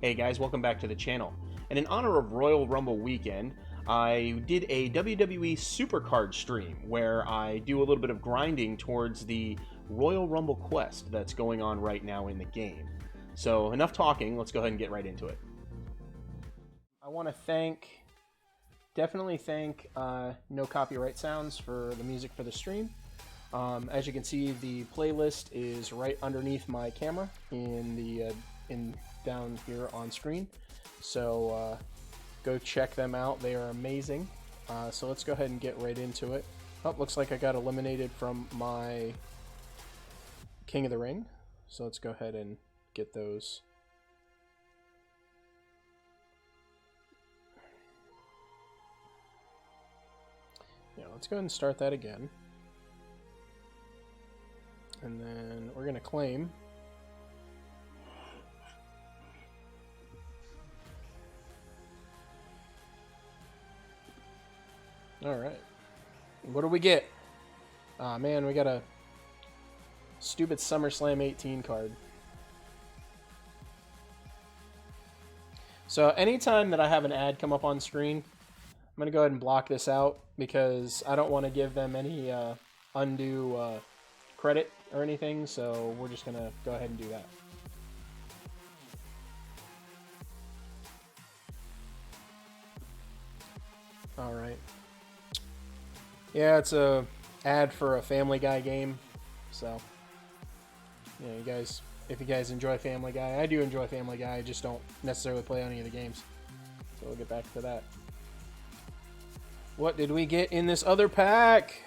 Hey guys, welcome back to the channel. And in honor of Royal Rumble weekend, I did a WWE Supercard stream where I do a little bit of grinding towards the Royal Rumble quest that's going on right now in the game. So enough talking, let's go ahead and get right into it. I want to definitely thank No Copyright Sounds for the music for the stream. As you can see, the playlist is right underneath my camera down here on screen. So go check them out. They are amazing. So let's go ahead and get right into it. Oh, looks like I got eliminated from my King of the Ring. So let's go ahead and get those. Yeah, let's go ahead and start that again. And then we're going to claim. Alright. What do we get? Ah, man, we got a stupid SummerSlam 18 card. So anytime that I have an ad come up on screen, I'm going to go ahead and block this out because I don't want to give them any undue credit or anything, so we're just gonna go ahead and do that. All right. Yeah, it's a ad for a Family Guy game, so yeah, you guys, if you guys enjoy Family Guy, I do enjoy Family Guy. I just don't necessarily play any of the games, so we'll get back to that. What did we get in this other pack?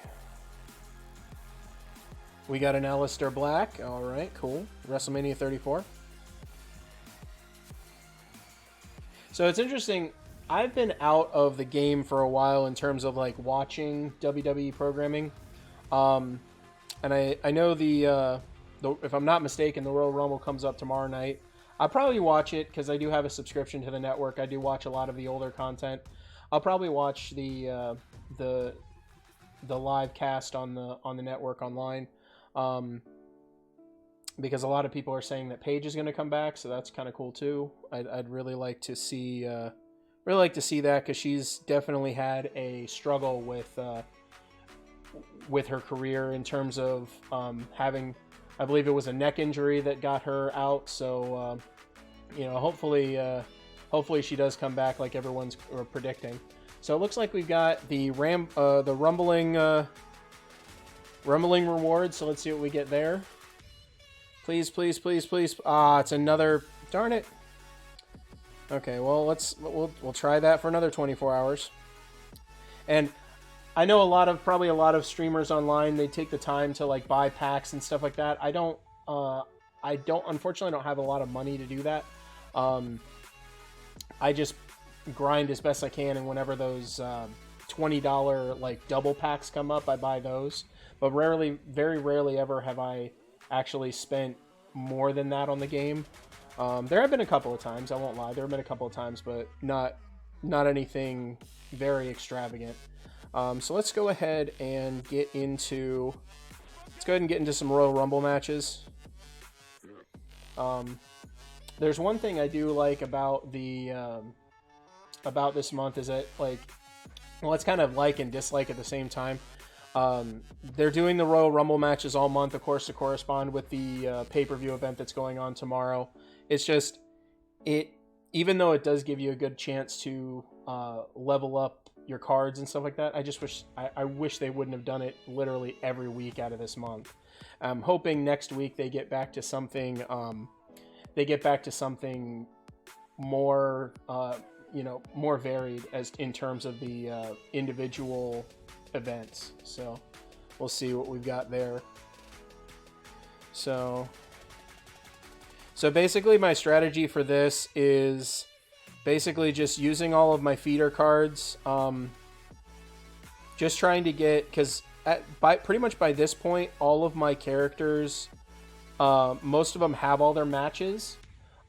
We got an Aleister Black. All right, cool. WrestleMania 34. So it's interesting. I've been out of the game for a while in terms of like watching WWE programming. And I know the if I'm not mistaken, the Royal Rumble comes up tomorrow night. I'll probably watch it because I do have a subscription to the network. I do watch a lot of the older content. I'll probably watch the live cast on the network online. Because a lot of people are saying that Paige is going to come back, so that's kind of cool too. I'd really like to see that because she's definitely had a struggle with her career in terms of having, I believe it was a neck injury that got her out. So you know, hopefully she does come back like everyone's predicting. So it looks like we've got the rumbling reward, so let's see what we get there. Please, please, please, please. Ah, it's another. Darn it. Okay, well, we'll try that for another 24 hours. And I know probably a lot of streamers online, they take the time to like buy packs and stuff like that. I don't unfortunately don't have a lot of money to do that. I just grind as best I can, and whenever those $20 like double packs come up, I buy those. But very rarely ever have I actually spent more than that on the game. There have been a couple of times, I won't lie. There have been a couple of times, but not anything very extravagant. So let's go ahead and get into some Royal Rumble matches. There's one thing I do like about this month is that, like, well, it's kind of like and dislike at the same time. They're doing the Royal Rumble matches all month, of course, to correspond with the pay-per-view event that's going on tomorrow. It's just, even though it does give you a good chance to level up your cards and stuff like that, I wish they wouldn't have done it literally every week out of this month. I'm hoping next week they get back to something. More, more varied as in terms of the individual events. So we'll see what we've got there. So basically my strategy for this is basically just using all of my feeder cards, just trying to get, because pretty much by this point all of my characters, most of them have all their matches.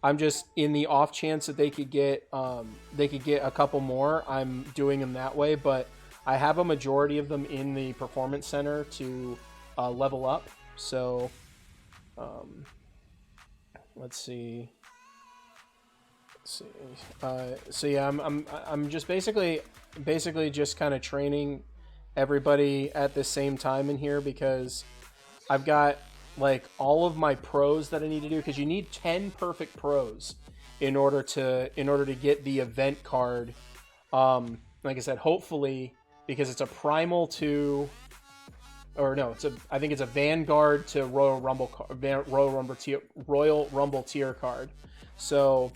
I'm just, in the off chance that they could get a couple more, I'm doing them that way. But I have a majority of them in the performance center to level up. So let's see. see. So yeah, I'm just basically just kind of training everybody at the same time in here, because I've got like all of my pros that I need to do, because you need 10 perfect pros in order to get the event card. Like I said, hopefully, because it's a primal to, or no, I think it's a Vanguard to Royal Rumble tier card. So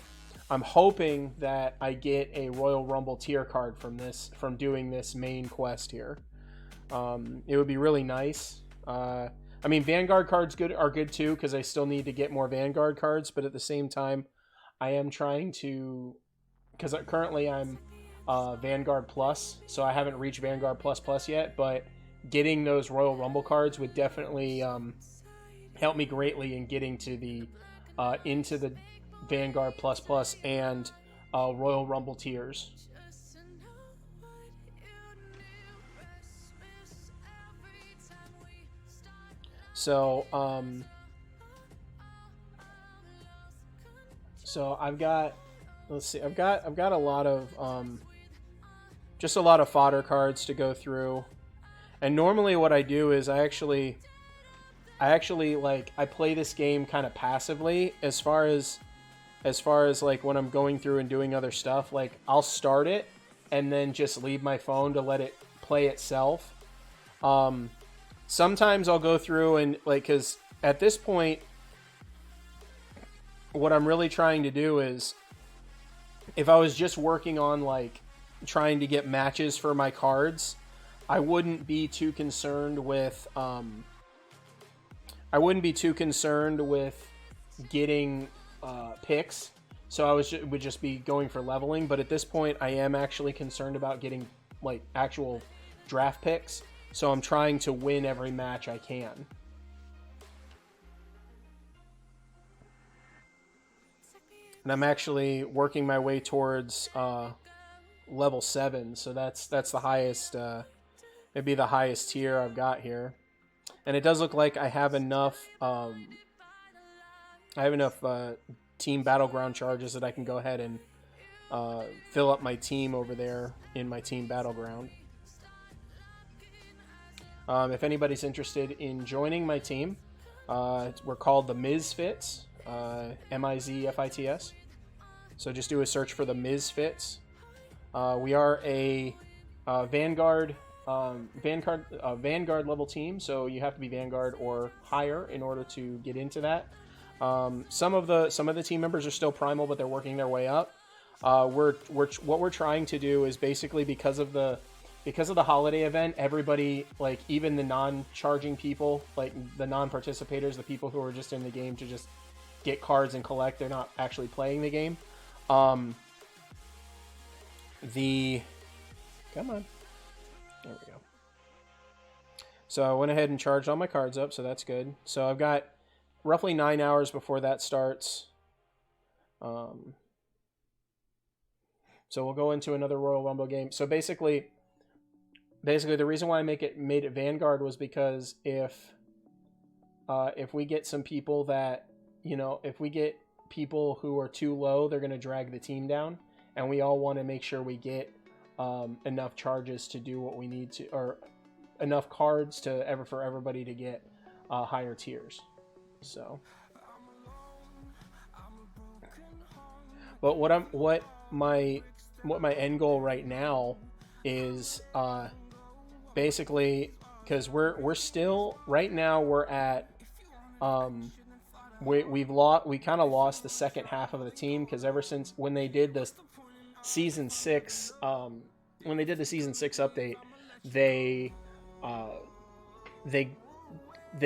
I'm hoping that I get a Royal Rumble tier card from doing this main quest here. It would be really nice. I mean, Vanguard cards are good too, because I still need to get more Vanguard cards. But at the same time, I am trying to, because currently I'm Vanguard Plus, so I haven't reached Vanguard Plus yet. But getting those Royal Rumble cards would definitely help me greatly in getting to the into the Vanguard Plus and Royal Rumble tiers. So I've got, let's see, I've got a lot of just a lot of fodder cards to go through. And normally what I do is I actually like, I play this game kind of passively as far as like when I'm going through and doing other stuff. Like, I'll start it and then just leave my phone to let it play itself. Sometimes I'll go through and, like, because at this point, what I'm really trying to do is, if I was just working on like trying to get matches for my cards, I wouldn't be too concerned with getting picks. So would just be going for leveling. But at this point, I am actually concerned about getting like actual draft picks. So I'm trying to win every match I can. And I'm actually working my way towards level 7. So that's the highest. It'd be the highest tier I've got here. And it does look like I have enough. Team Battleground charges that I can go ahead and fill up my team over there in my Team Battleground. If anybody's interested in joining my team, we're called the Mizfits, Mizfits. So just do a search for the Mizfits. We are a Vanguard level team, so you have to be Vanguard or higher in order to get into that. Some of the team members are still primal, but they're working their way up. What we're trying to do is basically, because of the holiday event, everybody, like even the non-charging people, like the non-participators, the people who are just in the game to just get cards and collect, they're not actually playing the game. Come on. There we go. So I went ahead and charged all my cards up, so that's good. So I've got roughly 9 hours before that starts. So we'll go into another Royal Rumble game. So basically the reason why I made it Vanguard was because if we get some people that, if we get people who are too low, they're going to drag the team down, and we all want to make sure we get enough charges to do what we need to, or enough cards for everybody to get higher tiers. So, but what my end goal right now is basically, because we're still right now we're at we kind of lost the second half of the team, because ever since when they did the season 6 update, they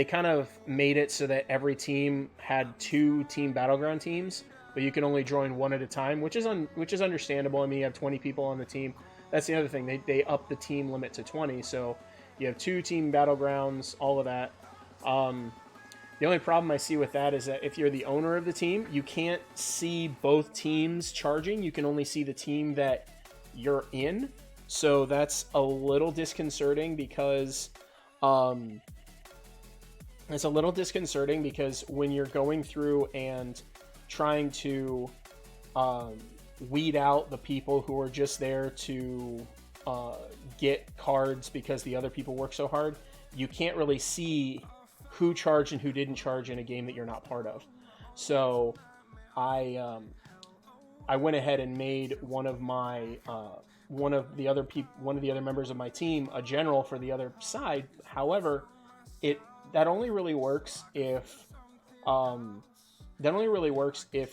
kind of made it so that every team had 2 Team Battleground teams, but you can only join one at a time, which is understandable. I mean, you have 20 people on the team. That's the other thing. They upped the team limit to 20, so you have 2 Team Battlegrounds, all of that. The only problem I see with that is that if you're the owner of the team, you can't see both teams charging. You can only see the team that you're in. So that's a little disconcerting, because when you're going through and trying to weed out the people who are just there to get cards because the other people work so hard. You can't really see who charged and who didn't charge in a game that you're not part of. So I went ahead and made one of the other members of my team a general for the other side. However, that only really works if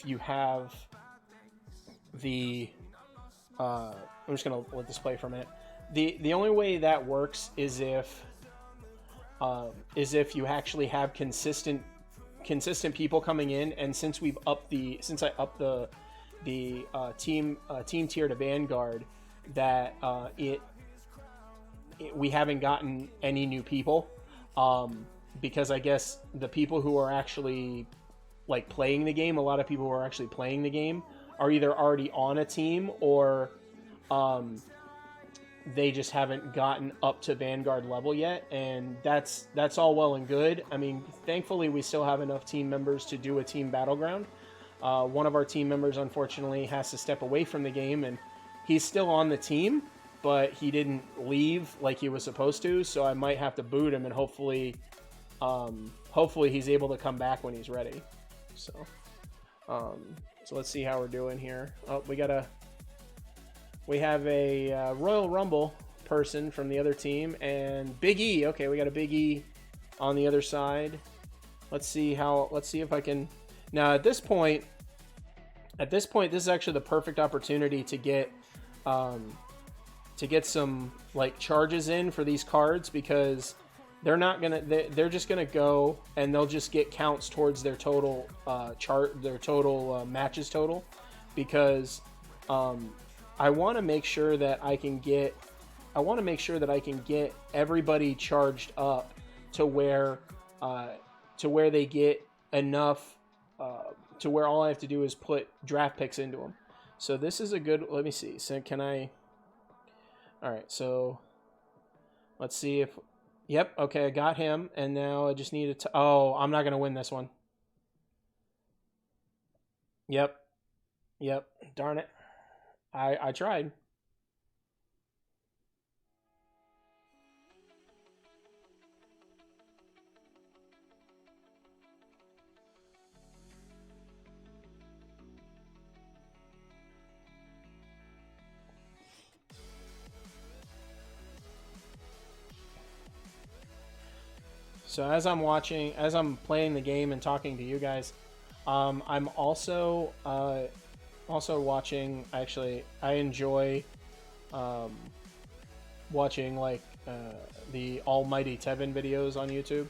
you have the I'm just gonna let this play for a minute. The only way that works is if you actually have consistent people coming in. And since I upped the team tier to Vanguard, that we haven't gotten any new people, because I guess the people who are actually like playing the game, a lot of people who are actually playing the game are either already on a team, or they just haven't gotten up to Vanguard level yet. And that's all well and good. I mean, thankfully we still have enough team members to do a team battleground. One of our team members unfortunately has to step away from the game, and he's still on the team, but he didn't leave like he was supposed to, so I might have to boot him, and hopefully he's able to come back when he's ready. So let's see how we're doing here. Oh, we have a Royal Rumble person from the other team, and Big E. Okay, we got a Big E on the other side. Let's see if I can. Now at this point, this is actually the perfect opportunity to get some like charges in for these cards, because they're just gonna go and they'll just get counts towards their total matches total, because I want to make sure that I can get everybody charged up to where they get enough to where all I have to do is put draft picks into them. So this is a good. Let me see. So can I? All right. So let's see if. Yep. Okay, I got him, and now I just need to. Oh, I'm not gonna win this one. Yep. Darn it. I tried. So as I'm playing the game and talking to you guys, I'm also watching. Actually, I enjoy watching like the Almighty Tevin videos on YouTube.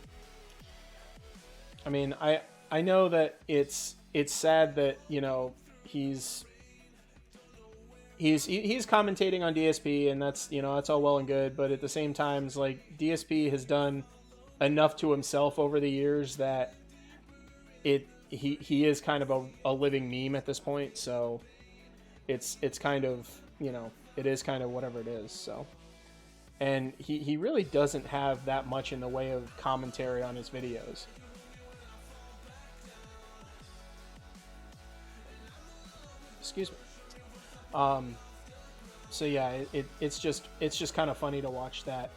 I mean, I know that it's sad that, you know, he's commentating on DSP, and that's, you know, that's all well and good, but at the same time, like, DSP has done enough to himself over the years that he is kind of a living meme at this point. So it's kind of, you know, it is kind of whatever it is. So, and he really doesn't have that much in the way of commentary on his videos. Excuse me. So yeah, it's just kind of funny to watch that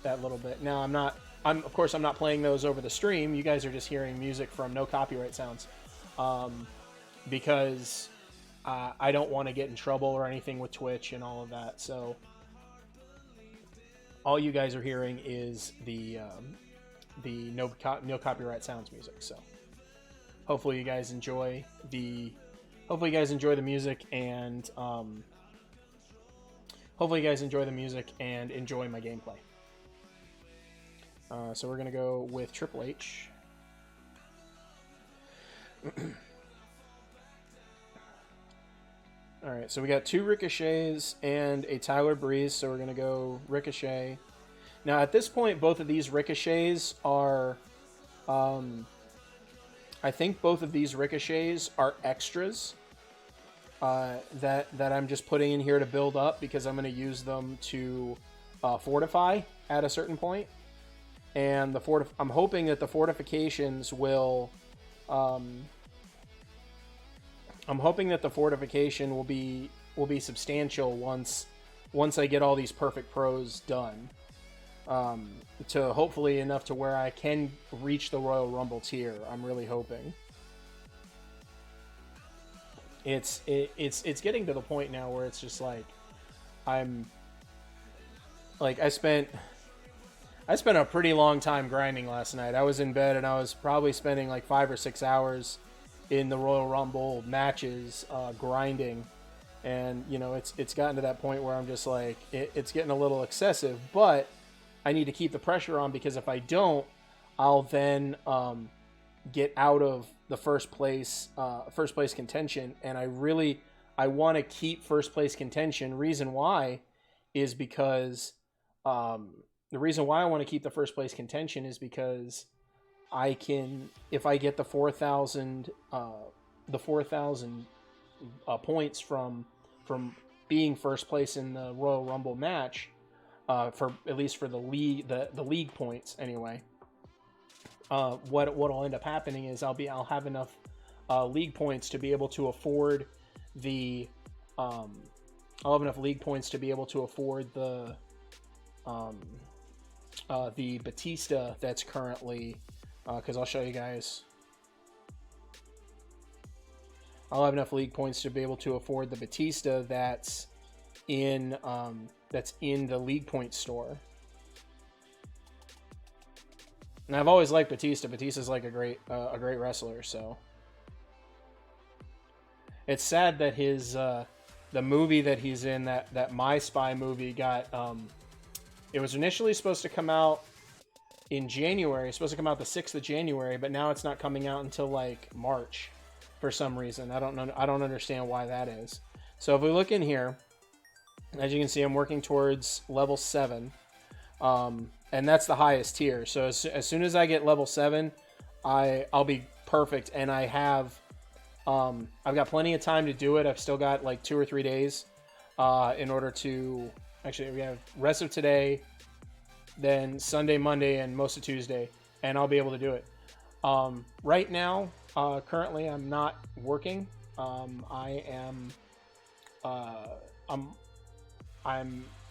that little bit. Now of course I'm not playing those over the stream. You guys are just hearing music from no copyright sounds, because I don't want to get in trouble or anything with Twitch and all of that. So all you guys are hearing is the no copyright sounds music. So hopefully you guys enjoy the music, and enjoy my gameplay. So we're gonna go with Triple H. All right, so we got 2 Ricochets and a Tyler Breeze, so we're gonna go Ricochet. Now at this point, both of these Ricochets are, I think both of these Ricochets are extras that I'm just putting in here to build up, because I'm going to use them to fortify at a certain point. And I'm hoping that the fortifications will I'm hoping that the fortification will be substantial once I get all these perfect pros done. To hopefully enough to where I can reach the Royal Rumble tier. I'm really hoping. It's getting to the point now where it's just like I spent a pretty long time grinding last night. I was in bed and I was probably spending like 5 or 6 hours in the Royal Rumble matches grinding, and you know it's gotten to that point where I'm just like it's getting a little excessive, but I need to keep the pressure on, because if I don't, I'll then get out of the first place contention, and I want to keep first place contention. Reason why is because the reason why I want to keep the first place contention is because I can, if I get the 4,000 points from being first place in the Royal Rumble match, for at least for the league points anyway. What'll end up happening is I'll have enough league points to be able to afford the Batista that's currently, because I'll show you guys. I'll have enough league points to be able to afford the Batista that's in the league point store. And I've always liked Batista. Batista's like a great wrestler. So it's sad that his the movie that he's in, that My Spy movie, got it was initially supposed to come out in January. It's supposed to come out the 6th of January, but now it's not coming out until like March for some reason. I don't know. I don't understand why that is. So if we look in here, as you can see, I'm working towards level 7. And that's the highest tier. So as soon as I get level 7, I'll be perfect. And I have, I've got plenty of time to do it. I've still got like 2 or 3 days, in order to, actually we have rest of today, then Sunday, Monday, and most of Tuesday, and I'll be able to do it. Right now, currently I'm not working. I'm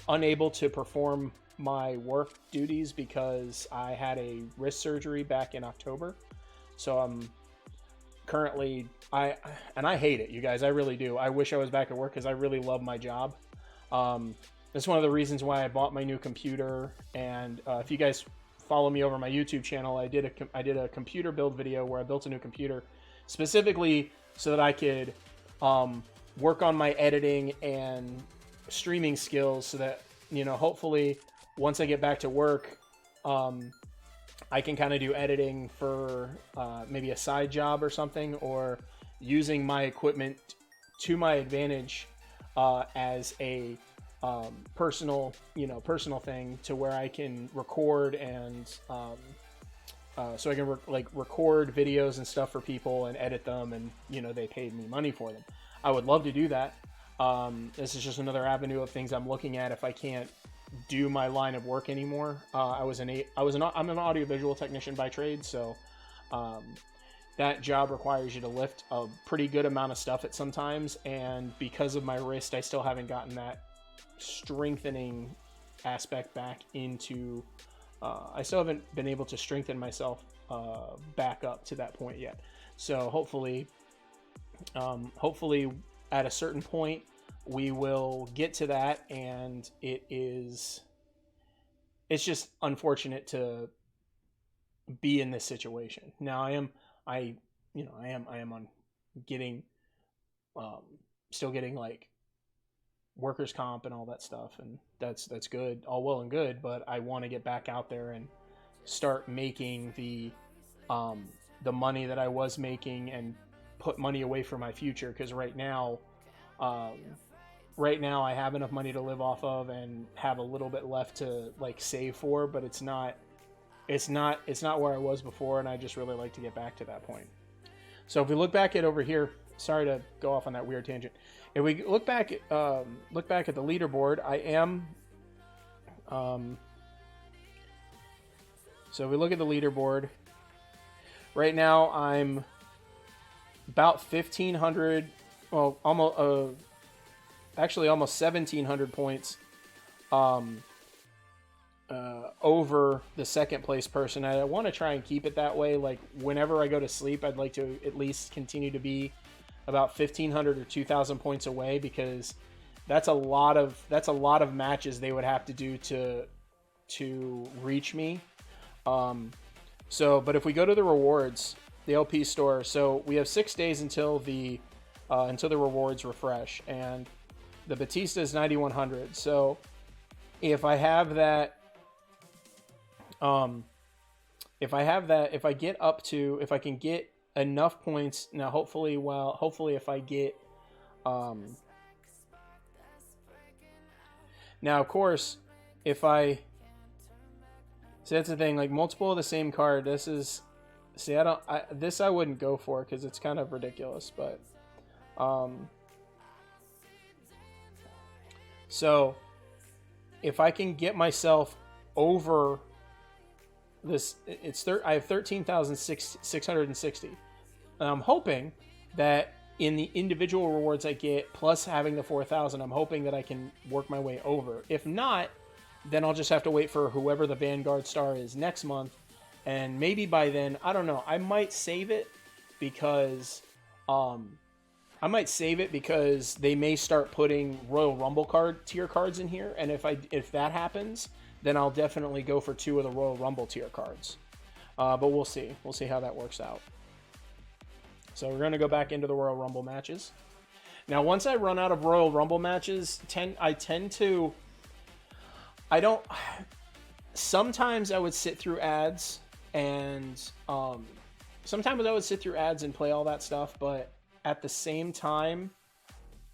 unable to perform my work duties because I had a wrist surgery back in October. So I'm currently, I hate it, you guys. I really do. I wish I was back at work because I really love my job. That's one of the reasons why I bought my new computer. And if you guys follow me over my YouTube channel, I did a computer build video where I built a new computer specifically so that I could work on my editing and streaming skills, so that, you know, hopefully once I get back to work, I can kind of do editing for maybe a side job or something, or using my equipment to my advantage as a personal thing, to where I can record and so I can record videos and stuff for people and edit them, and you know, they paid me money for them. I would love to do that. This is just another avenue of things I'm looking at if I can't do my line of work anymore. I'm an audiovisual technician by trade, so that job requires you to lift a pretty good amount of stuff at sometimes, and because of my wrist, I still haven't gotten that strengthening aspect back into. I still haven't been able to strengthen myself back up to that point yet. So hopefully at a certain point we will get to that, and it's just unfortunate to be in this situation. Now I am on getting still getting like workers' comp and all that stuff, and that's good, all well and good, but I want to get back out there and start making the money that I was making, and put money away for my future, because right now I have enough money to live off of and have a little bit left to like save for, but it's not where I was before, and I just really like to get back to that point. So if we look back at over here, sorry to go off on that weird tangent. If we look back at the leaderboard, I am so if we look at the leaderboard right now, I'm about 1,500 well, almost actually almost 1,700 points over the second place person. I want to try and keep it that way. Like whenever I go to sleep, I'd like to at least continue to be about 1,500 or 2,000 points away, because that's a lot of matches they would have to do to reach me. But if we go to the rewards, the LP store, so we have 6 days until the rewards refresh, and the Batista is 9,100. So if I have that, if I can get enough points now, hopefully if I get, now of course, if I, see, that's the thing, like multiple of the same card, this is, see, this I wouldn't go for because it's kind of ridiculous, but, so if I can get myself over this, I have 13,660. And I'm hoping that in the individual rewards I get, plus having the 4,000, I'm hoping that I can work my way over. If not, then I'll just have to wait for whoever the Vanguard star is next month. And maybe by then, I don't know, I might save it because they may start putting Royal Rumble tier cards in here. And if that happens, then I'll definitely go for 2 of the Royal Rumble tier cards. But we'll see. We'll see how that works out. So we're going to go back into the Royal Rumble matches. Now, once I run out of Royal Rumble matches, sometimes I would sit through ads and play all that stuff, but at the same time,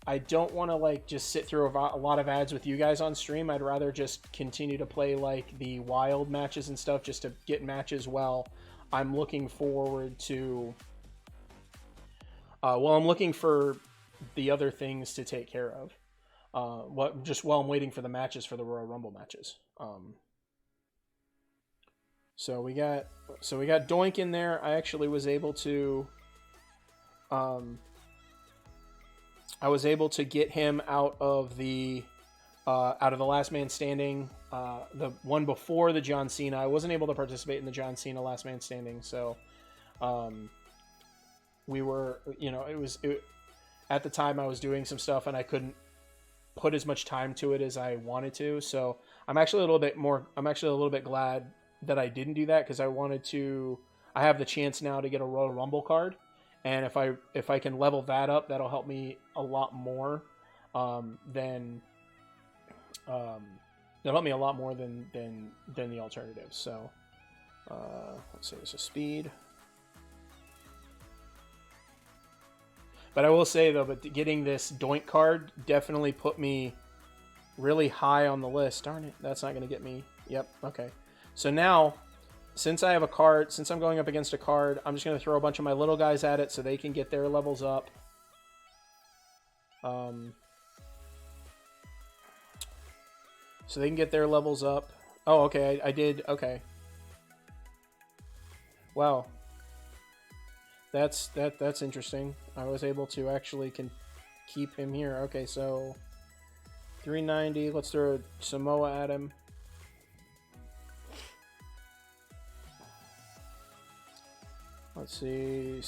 I don't want to like just sit through a lot of ads with you guys on stream. I'd rather just continue to play like the wild matches and stuff just to get matches while I'm looking forward to I'm looking for the other things to take care of. While I'm waiting for the matches for the Royal Rumble matches. So we got Doink in there. I actually was able to get him out of the Last Man Standing, the one before the John Cena. I wasn't able to participate in the John Cena Last Man Standing, so we were, at the time I was doing some stuff and I couldn't put as much time to it as I wanted to. So I'm actually a little bit glad that I didn't do that, because I have the chance now to get a Royal Rumble card. And if I can level that up, that'll help me a lot more than the alternatives. So let's see, this is speed. But I will say though, getting this Doink card definitely put me really high on the list. Darn it, that's not going to get me. Yep, okay. So now, since I'm going up against a card, I'm just going to throw a bunch of my little guys at it so they can get their levels up. So they can get their levels up. Oh, okay, I did, okay. Wow. That's interesting. I was able to actually keep him here. Okay, so 390. Let's throw Samoa at him. Let's see.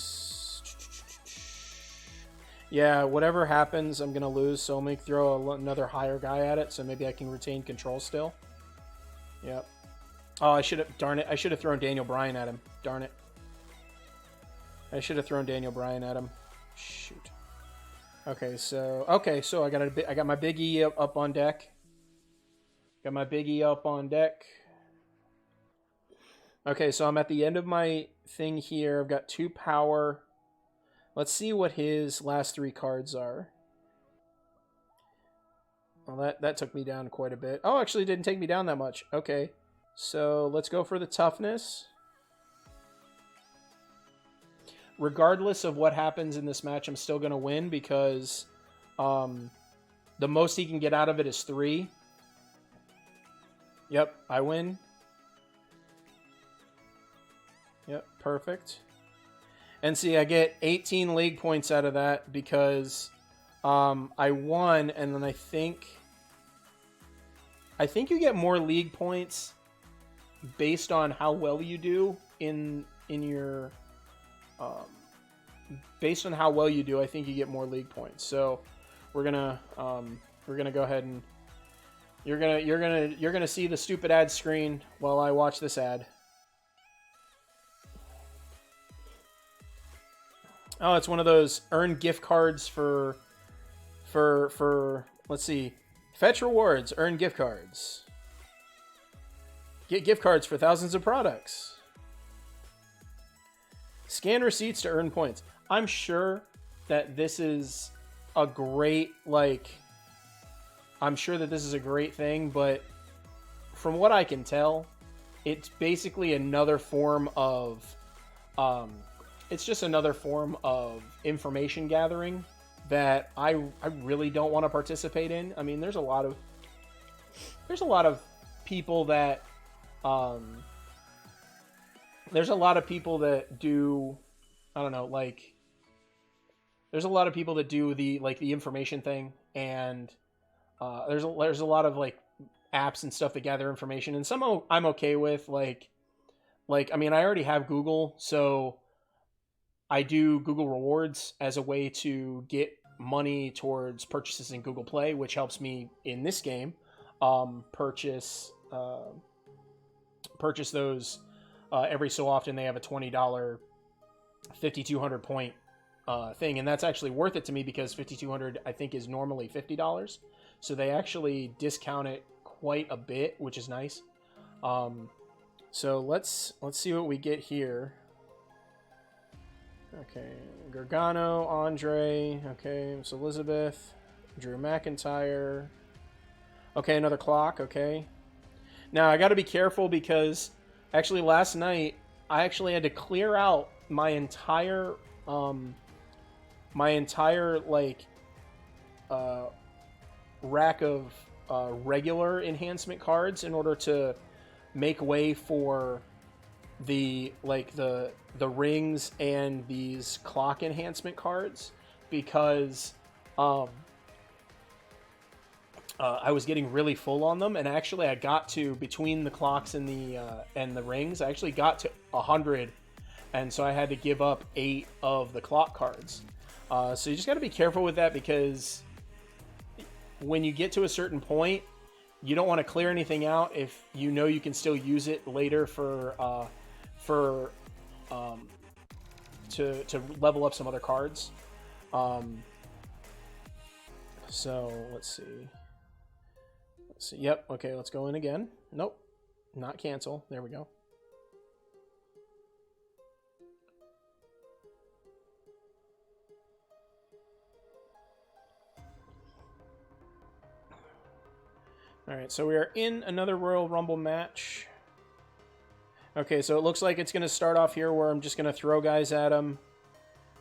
Yeah, whatever happens, I'm gonna lose. So let me throw another higher guy at it, so maybe I can retain control still. Yep. Oh, darn it! I should have thrown Daniel Bryan at him. Darn it. I should have thrown Daniel Bryan at him. Shoot. Okay, so I got my Big E up on deck. Got my Big E up on deck. Okay, so I'm at the end of my thing here. I've got 2 power. Let's see what his last 3 cards are. Well, that took me down quite a bit. Oh, actually, it didn't take me down that much. Okay, so let's go for the toughness. Regardless of what happens in this match, I'm still going to win because the most he can get out of it is 3. Yep, I win. Yep, perfect. And see, I get 18 league points out of that because I won, and then I think you get more league points based on how well you do in your based on how well you do. I think you get more league points. So we're gonna go ahead and you're gonna see the stupid ad screen while I watch this ad. Oh, it's one of those earn gift cards for let's see, fetch rewards, earn gift cards, get gift cards for thousands of products, scan receipts to earn points. I'm sure that this is a great thing, but from what I can tell, it's basically another form of it's just another form of information gathering that I really don't want to participate in. I mean, there's a lot of people that do, I don't know, like there's a lot of people that do the information thing, and there's a lot of like apps and stuff that gather information, and some I'm okay with, like I mean, I already have Google, so I do Google Rewards as a way to get money towards purchases in Google Play, which helps me in this game purchase those every so often. They have a $20 5,200 point thing, and that's actually worth it to me because 5,200 I think is normally $50, so they actually discount it quite a bit, which is nice. So let's see what we get here. Okay, Gargano, Andre, okay, it's Elizabeth, Drew McIntyre. Okay, another clock, okay. Now, I got to be careful because actually last night, I actually had to clear out my entire rack of regular enhancement cards in order to make way for the rings and these clock enhancement cards, because I was getting really full on them, and actually I got to, between the clocks and the rings, I actually got to 100, and so I had to give up 8 of the clock cards. So you just got to be careful with that, because when you get to a certain point, you don't want to clear anything out if you know you can still use it later to level up some other cards. So let's see. Yep. Okay. Let's go in again. Nope. Not cancel. There we go. All right. So we are in another Royal Rumble match. Okay, so it looks like it's going to start off here where I'm just going to throw guys at him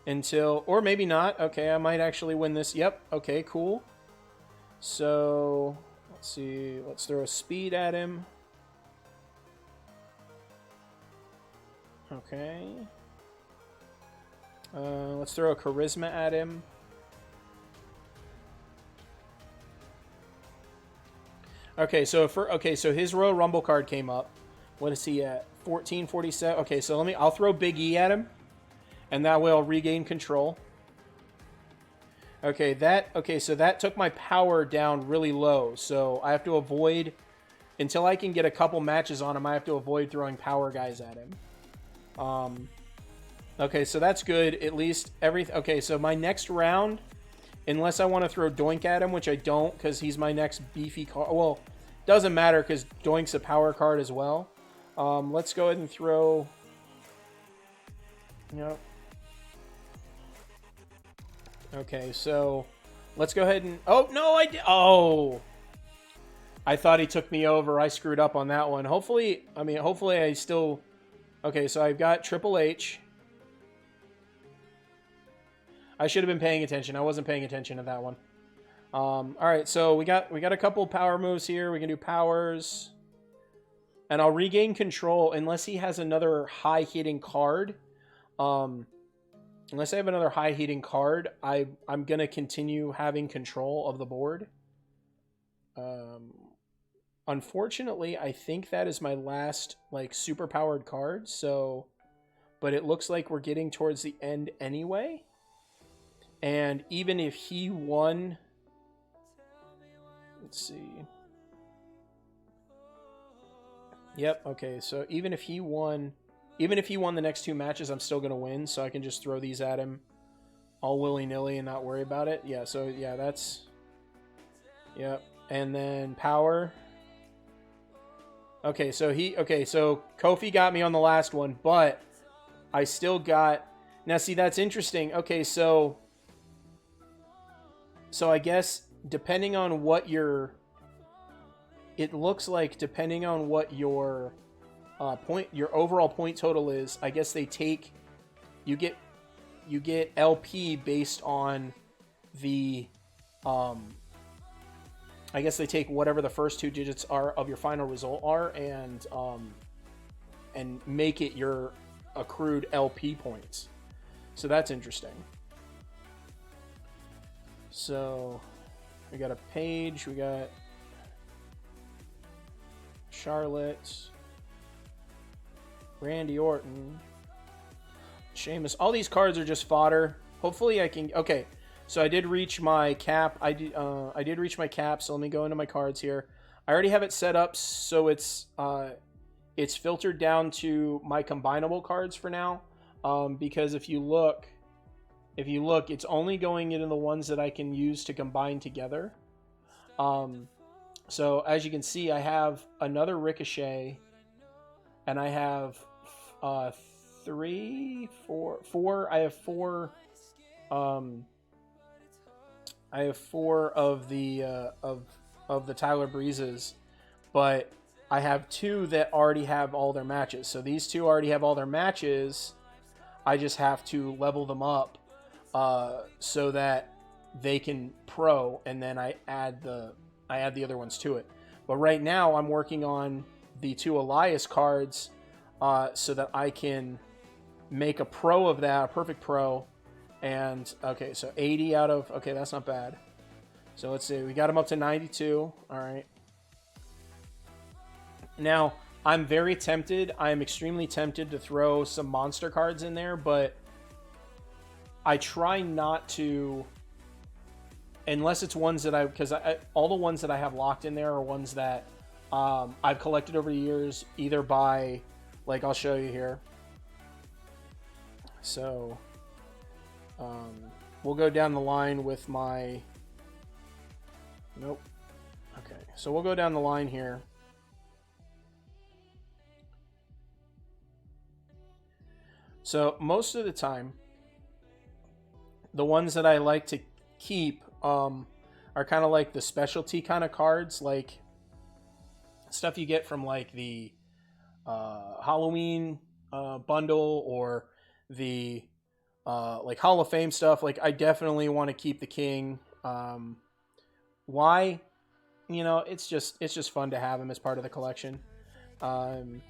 until, or maybe not. Okay, I might actually win this. Yep, okay, cool. So, let's see. Let's throw a speed at him. Okay. Let's throw a charisma at him. Okay, so so his Royal Rumble card came up. What is he at? 1447. Okay, so I'll throw Big E at him, and that way I'll regain control. Okay, so that took my power down really low. So I have to avoid, until I can get a couple matches on him, I have to avoid throwing power guys at him. Okay, so that's good. At least okay, so my next round, unless I want to throw Doink at him, which I don't, because he's my next beefy card. Well, doesn't matter because Doink's a power card as well. Let's go ahead and throw. Yep. Okay, so let's go ahead and. Oh no, I did. Oh, I thought he took me over. I screwed up on that one. Hopefully I still. Okay, so I've got Triple H. I should have been paying attention. I wasn't paying attention to that one. All right, so we got a couple power moves here. We can do powers. And I'll regain control unless he has another high-hitting card. unless I have another high heating card, I'm gonna continue having control of the board. Unfortunately, I think that is my last like super powered card. So, but it looks like we're getting towards the end anyway. And even if he won, let's see. Yep. Okay. So even if he won the next 2 matches, I'm still gonna win. So I can just throw these at him all willy nilly and not worry about it. Yeah. So yeah, that's. Yep. And then power. Okay. So Kofi got me on the last one, but I still got. Now see, that's interesting. Okay. So I guess depending on what your. It looks like depending on what your your overall point total is, I guess they take you get LP based on the I guess they take whatever the first 2 digits are of your final result are and make it your accrued LP points. So that's interesting. So we got a Paige, we got Charlotte, Randy Orton, Sheamus. All these cards are just fodder. Hopefully I can. Okay, so I did reach my cap. I did reach my cap. So let me go into my cards here. I already have it set up so it's filtered down to my combinable cards for now. Because if you look, it's only going into the ones that I can use to combine together. So as you can see, I have another Ricochet, and I have 3, 4. I have 4. I have 4 of the Tyler Breezes, but I have 2 that already have all their matches. So these 2 already have all their matches. I just have to level them up so that they can pro, and then I add the other ones to it. But right now I'm working on the 2 Elias cards so that I can make a pro of that, a perfect pro. And okay, so 80 out of, okay, that's not bad. So let's see, we got him up to 92. All right. Now I'm very tempted. I'm extremely tempted to throw some monster cards in there, but I try not to, unless it's ones that because all the ones that I have locked in there are ones that I've collected over the years, either by, like, I'll show you here. So we'll go down the line with my, nope. Okay, so we'll go down the line here. So most of the time, the ones that I like to keep are kind of like the specialty kind of cards, like stuff you get from like the Halloween bundle or the like Hall of Fame stuff. Like I definitely want to keep the King. Why? You know, it's just fun to have him as part of the collection. And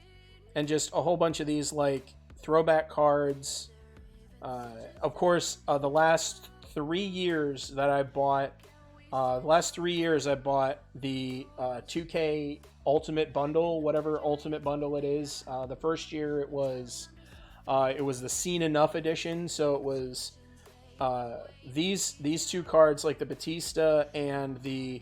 just a whole bunch of these like throwback cards. Of course, the last 3 years that I bought, the 2K Ultimate Bundle, whatever Ultimate Bundle it is. The first year it was the Seen Enough edition, so it was these 2 cards, like the Batista and the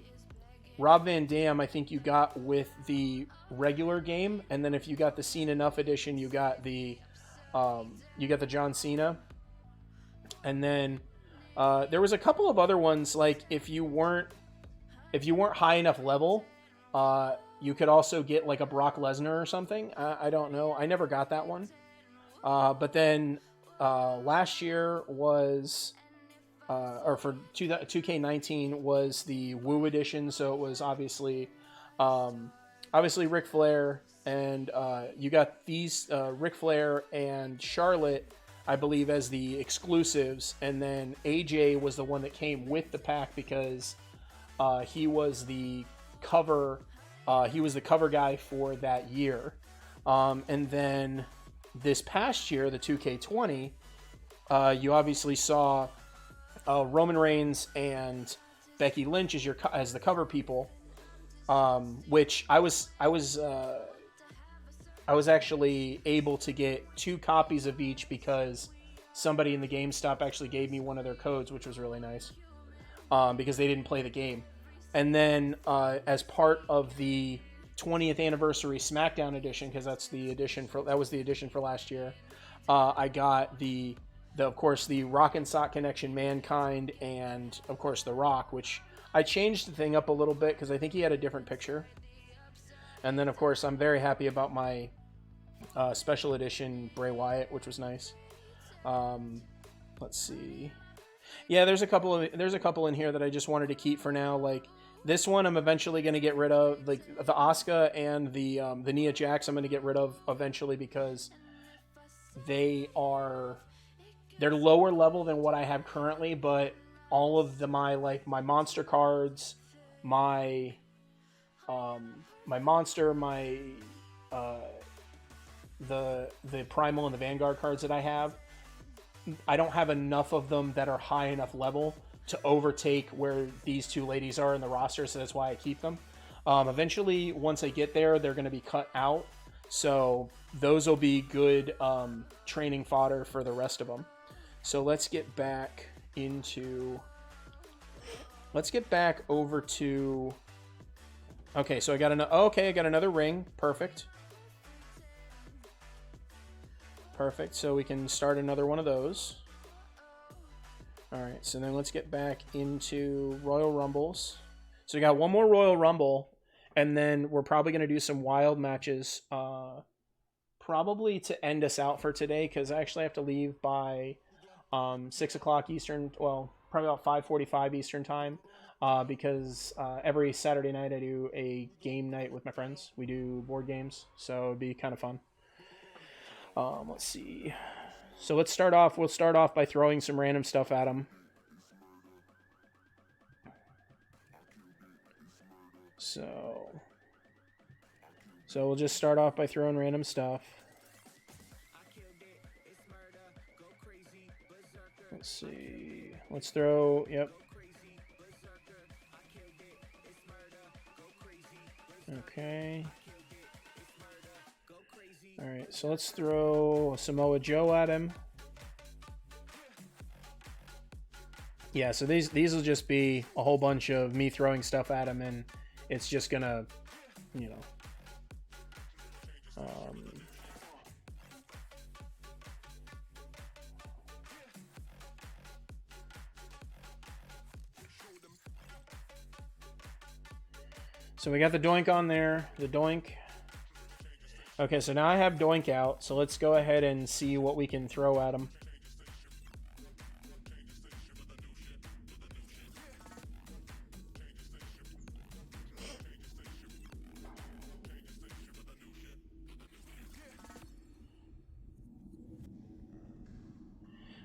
Rob Van Dam. I think you got with the regular game, and then if you got the Seen Enough edition, you got the John Cena. And then there was a couple of other ones, like if you weren't high enough level, you could also get like a Brock Lesnar or something. I don't know. I never got that one. But then last year was, or for 2K19 was the Woo edition. So it was obviously Ric Flair, and you got these Ric Flair and Charlotte, I believe, as the exclusives, and then AJ was the one that came with the pack because he was the cover guy for that year. And then this past year, the 2K20, You obviously saw Roman Reigns and Becky Lynch as the cover people, which I was actually able to get 2 copies of each because somebody in the GameStop actually gave me one of their codes, which was really nice, because they didn't play the game. And then as part of the 20th anniversary SmackDown edition, because that was the edition for last year, I got of course the Rock and Sock Connection Mankind, and of course The Rock, which I changed the thing up a little bit because I think he had a different picture. And then of course I'm very happy about my special edition Bray Wyatt, which was nice. Let's see. Yeah, there's a couple in here that I just wanted to keep for now. Like this one, I'm eventually going to get rid of. Like the Asuka and the Nia Jax, I'm going to get rid of eventually because they're lower level than what I have currently. But all of my monster cards, my monster, the Primal and the Vanguard cards that I have, I don't have enough of them that are high enough level to overtake where these 2 ladies are in the roster, so that's why I keep them. Eventually, once I get there, they're going to be cut out, so those will be good training fodder for the rest of them. So let's get back over to... Okay, so I got another ring. Perfect. So we can start another one of those. All right, so then let's get back into Royal Rumbles. So we got one more Royal Rumble, and then we're probably going to do some wild matches, probably to end us out for today, because I actually have to leave by 6 o'clock Eastern, well, probably about 5:45 Eastern time, because every Saturday night I do a game night with my friends. We do board games, so it'd be kind of fun. Let's see. So we'll start off by throwing some random stuff at them. So we'll just start off by throwing random stuff. Let's see. Let's throw, yep. Okay. All right, so let's throw Samoa Joe at him. Yeah, so these will just be a whole bunch of me throwing stuff at him, and it's just gonna, you know. So we got the Doink on there, the Doink. Okay, so now I have Doink out, so let's go ahead and see what we can throw at him.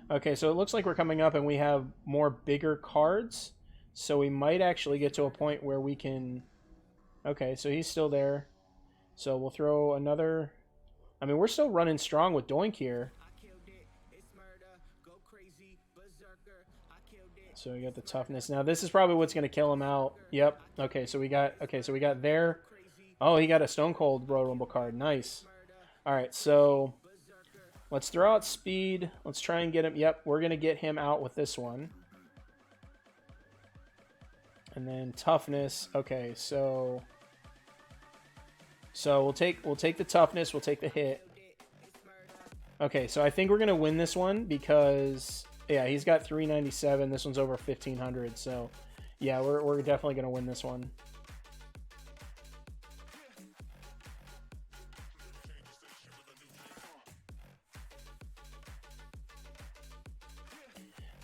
Okay, so it looks like we're coming up and we have more bigger cards, so we might actually get to a point where we can... Okay, so he's still there. So we'll throw another... I mean, we're still running strong with Doink here. So we got the toughness. Now, this is probably what's going to kill him out. Yep. Okay, so we got there. Oh, he got a Stone Cold Royal Rumble card. Nice. All right, so let's throw out speed. Let's try and get him. Yep, we're going to get him out with this one. And then toughness. Okay, so we'll take the toughness, we'll take the hit. Okay, so I think we're gonna win this one because yeah, he's got 397. This one's over 1500. So yeah, we're definitely gonna win this one.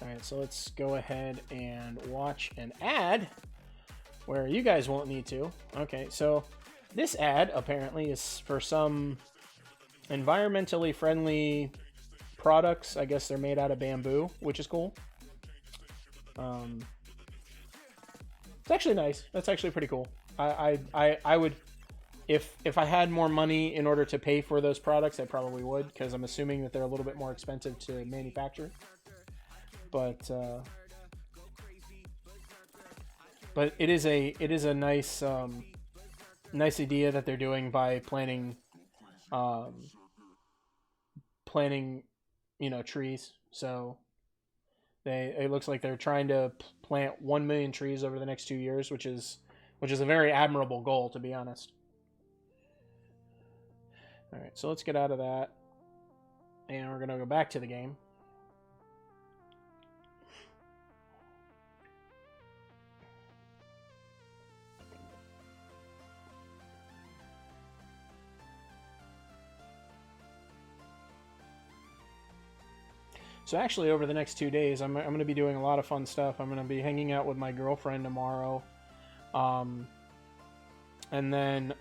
All right, so let's go ahead and watch an ad where you guys won't need to. Okay, so this ad apparently is for some environmentally friendly products. I guess they're made out of bamboo, which is cool. It's actually nice. That's actually pretty cool. I if I had more money in order to pay for those products, I probably would, because I'm assuming that they're a little bit more expensive to manufacture. But it is a nice nice idea that they're doing by planting trees. So it looks like they're trying to plant 1 million trees over the next 2 years, which is a very admirable goal, to be honest. All right, so let's get out of that, and we're gonna go back to the game. So actually, over the next 2 days, I'm going to be doing a lot of fun stuff. I'm going to be hanging out with my girlfriend tomorrow. And then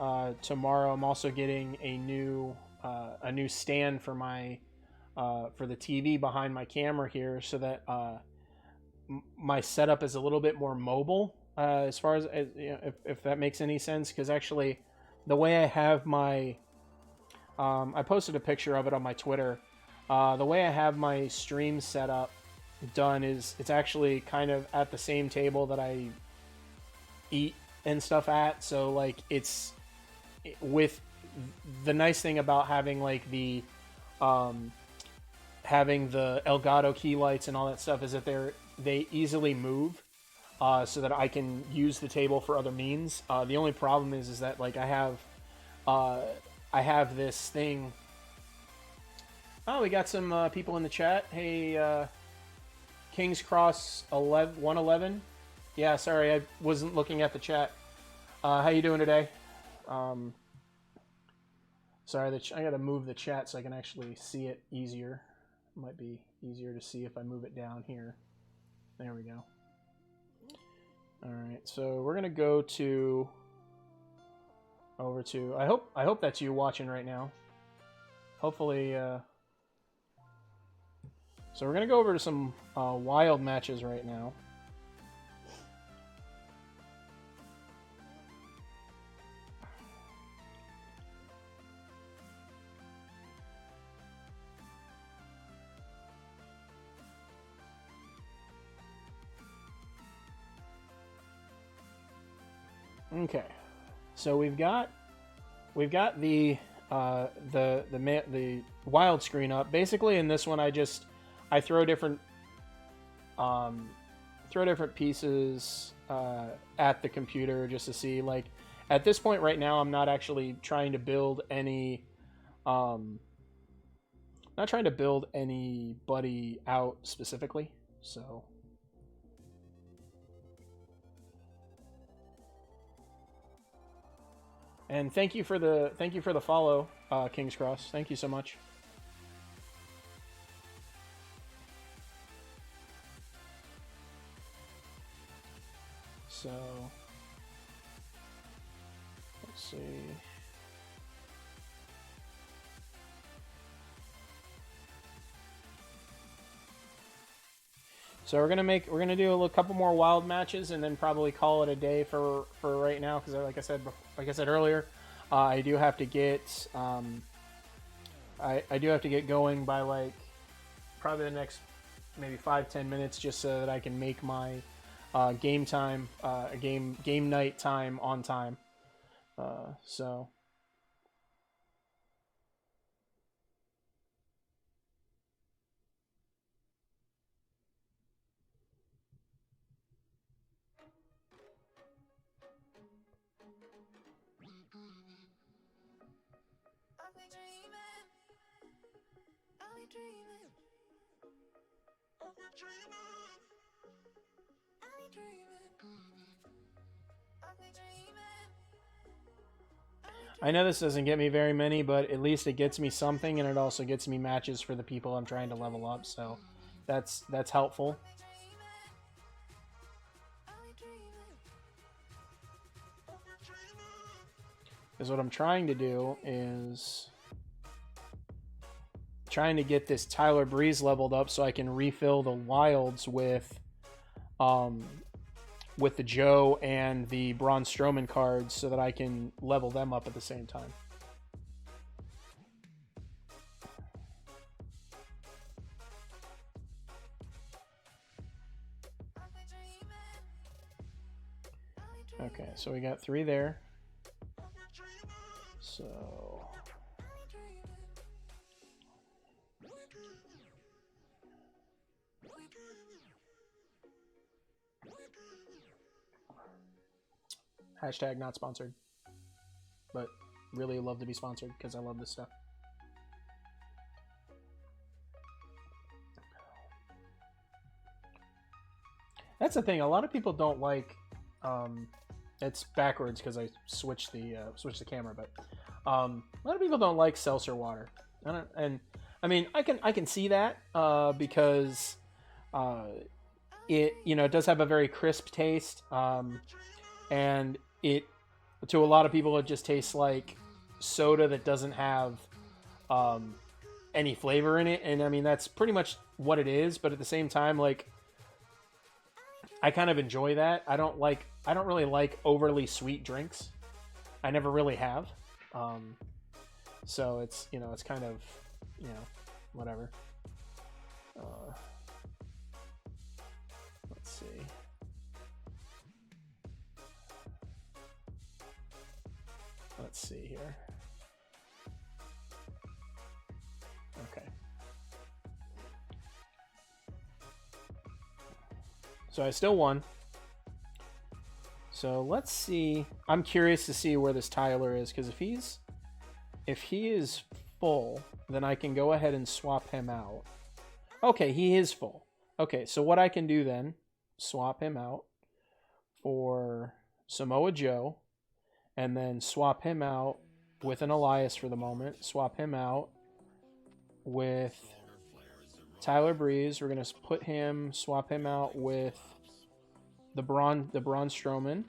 tomorrow, I'm also getting a new stand for my for the TV behind my camera here, so that my setup is a little bit more mobile, as far as if that makes any sense. Because actually, the way I have my I posted a picture of it on my Twitter. The way I have my stream set up done is it's actually kind of at the same table that I eat and stuff at. So like it's with the nice thing about having like the having the Elgato key lights and all that stuff is that they easily move, so that I can use the table for other means. The only problem is that like I have this thing. Oh, we got some people in the chat. Hey, King's Cross 111. Yeah, sorry, I wasn't looking at the chat. How you doing today? Sorry, I gotta move the chat so I can actually see it easier. It might be easier to see if I move it down here. There we go. All right, so we're gonna go over to. I hope that's you watching right now. Hopefully. So we're going to go over to some wild matches right now. Okay. So we've got the wild screen up. Basically in this one I throw different pieces at the computer just to see. Like at this point right now, I'm not actually trying to build anybody out specifically. So and thank you for the follow, King's Cross. Thank you so much. So, let's see. So we're gonna do a couple more wild matches and then probably call it a day for right now, because like I said earlier, I do have to get I do have to get going by like probably the next maybe 5-10 minutes, just so that I can make my game time, game night time on time. So. I know this doesn't get me very many, but at least it gets me something, and it also gets me matches for the people I'm trying to level up, so that's helpful. Because what I'm trying to do is trying to get this Tyler Breeze leveled up so I can refill the wilds with with the Joe and the Braun Strowman cards so that I can level them up at the same time. Okay, so we got 3 there. So hashtag not sponsored, but really love to be sponsored because I love this stuff. That's the thing. A lot of people don't like. It's backwards because I switched the camera, but a lot of people don't like seltzer water. I mean I can see that because it it does have a very crisp taste, and it to a lot of people it just tastes like soda that doesn't have any flavor in it, and I mean that's pretty much what it is. But at the same time, like, I kind of enjoy that. I don't really like overly sweet drinks. I never really have. So it's it's kind of whatever. Let's see. Let's see here. Okay. So I still won. So let's see. I'm curious to see where this Tyler is, because if he is full, then I can go ahead and swap him out. Okay, he is full. Okay, so what I can do then, swap him out for Samoa Joe, and then swap him out with an Elias for the moment. Swap him out with Tyler Breeze. We're gonna swap him out with the Braun Strowman,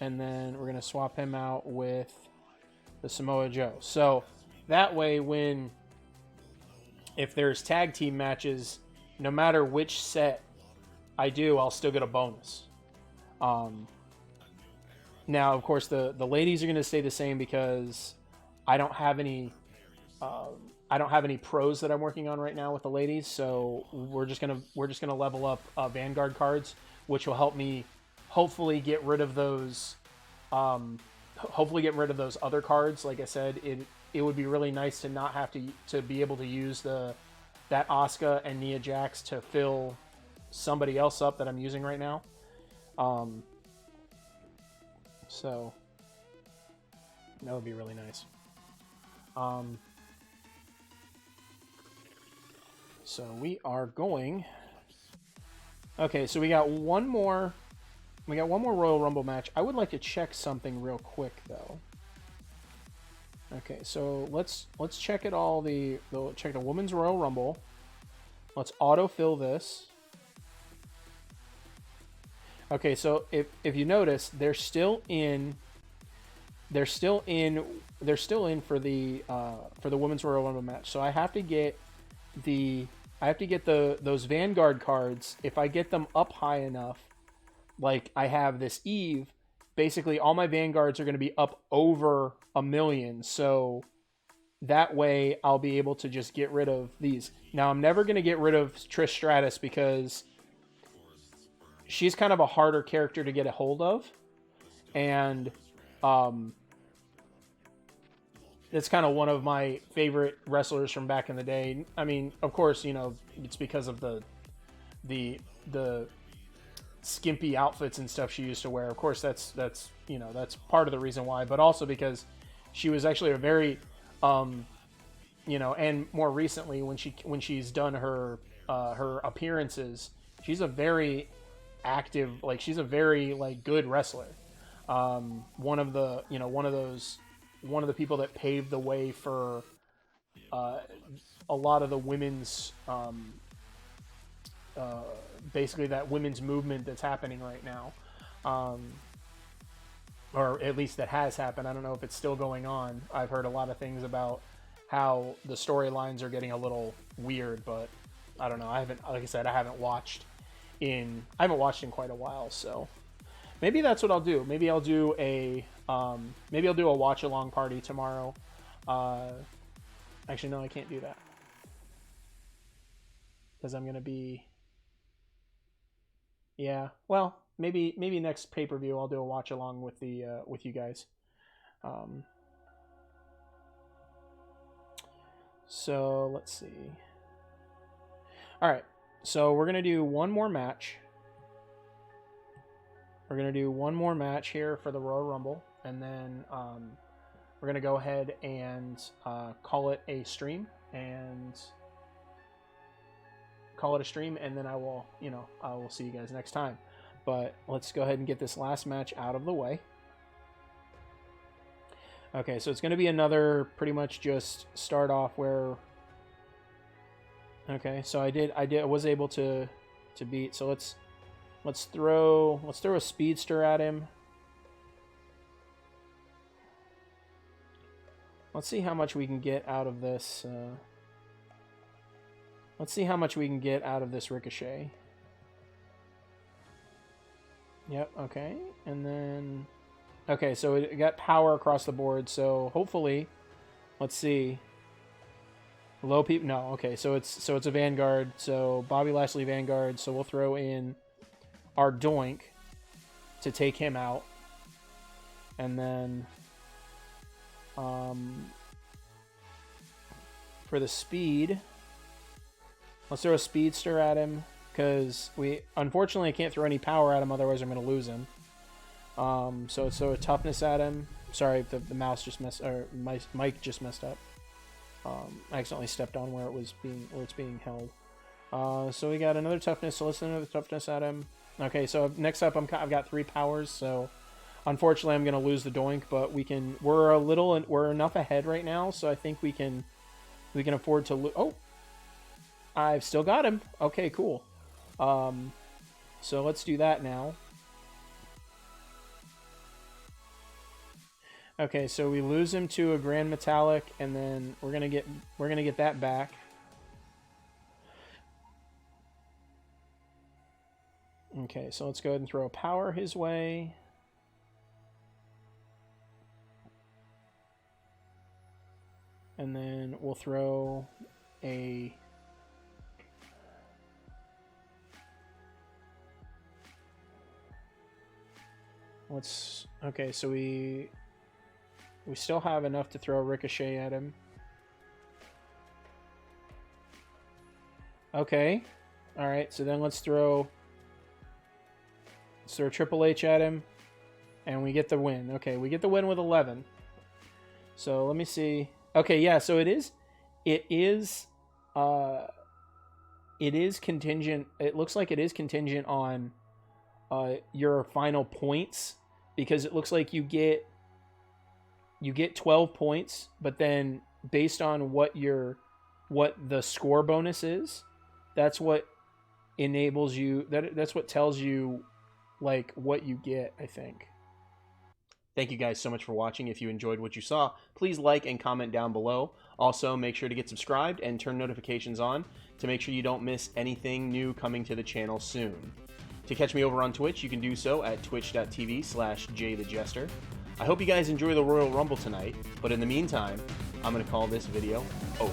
and then we're gonna swap him out with the Samoa Joe. So that way, if there's tag team matches, no matter which set I do, I'll still get a bonus. Now, of course, the ladies are gonna stay the same because I don't have any pros that I'm working on right now with the ladies, so we're just gonna level up Vanguard cards, which will help me hopefully get rid of those other cards. Like I said, it would be really nice to not have to be able to use that Asuka and Nia Jax to fill somebody else up that I'm using right now. So that would be really nice. So we are going. Okay, so we got one more Royal Rumble match. I would like to check something real quick though. Okay, so let's check it all. Check the Women's Royal Rumble. Let's autofill this. Okay, so if you notice, they're still in for the Women's Royal Rumble match. So I have to get those Vanguard cards. If I get them up high enough, like I have this Eve, basically all my Vanguards are going to be up over 1 million. So that way I'll be able to just get rid of these. Now I'm never going to get rid of Trish Stratus because she's kind of a harder character to get a hold of. And it's kind of one of my favorite wrestlers from back in the day. I mean, of course, it's because of the skimpy outfits and stuff she used to wear. Of course, that's part of the reason why, but also because she was actually a very, and more recently when she's done her appearances, she's a very active, she's a very good wrestler. One of the people that paved the way for a lot of the women's basically that women's movement that's happening right now, or at least that has happened. I don't know if it's still going on. I've heard a lot of things about how the storylines are getting a little weird, but I don't know. I haven't watched in quite a while, so Maybe that's what I'll do. Maybe I'll do a watch along party tomorrow. Actually, no, I can't do that because I'm gonna be. Yeah, well, maybe next pay-per-view I'll do a watch along with the with you guys. So let's see. All right, so we're gonna do one more match. We're gonna do one more match here for the Royal Rumble, and then we're gonna go ahead and call it a stream, and then I will, I will see you guys next time. But let's go ahead and get this last match out of the way. Okay, so it's going to be another pretty much just start off where. Okay, so I was able to beat. So let's throw a speedster at him. Let's see how much we can get out of this. Let's see how much we can get out of this ricochet. Yep, okay. And then... Okay, so it got power across the board, so hopefully... Let's see. Low peep... No, okay, so it's a Vanguard. So Bobby Lashley Vanguard, so we'll throw in our Doink to take him out. And then... for the speed... Let's throw a speedster at him, because we unfortunately can't throw any power at him, otherwise I'm going to lose him. So let's throw a toughness at him. Sorry, the mouse just messed, or my mic just messed up. I accidentally stepped on where it's being held. So we got another toughness. So let's throw another toughness at him. Okay, so next up I've got 3 powers. So unfortunately I'm going to lose the Doink, but we're enough ahead right now, so I think we can afford to lose. Oh. I've still got him. Okay, cool. So let's do that now. Okay, so we lose him to a Grand Metallic, and then we're gonna get that back. Okay, so let's go ahead and throw a power his way. And then we'll throw a... Okay, so we still have enough to throw a ricochet at him. Okay. Alright, so then let's throw Triple H at him, and we get the win. Okay, we get the win with 11. So let me see. Okay, yeah, so it is contingent. It looks like it is contingent on your final points, because it looks like you get 12 points, but then based on what the score bonus is, that's what enables you, that's what tells you like what you get, I think. Thank you guys so much for watching. If you enjoyed what you saw, please like and comment down below. Also, make sure to get subscribed and turn notifications on to make sure you don't miss anything new coming to the channel soon. To catch me over on Twitch, you can do so at twitch.tv/jthejester. I hope you guys enjoy the Royal Rumble tonight, but in the meantime, I'm going to call this video over.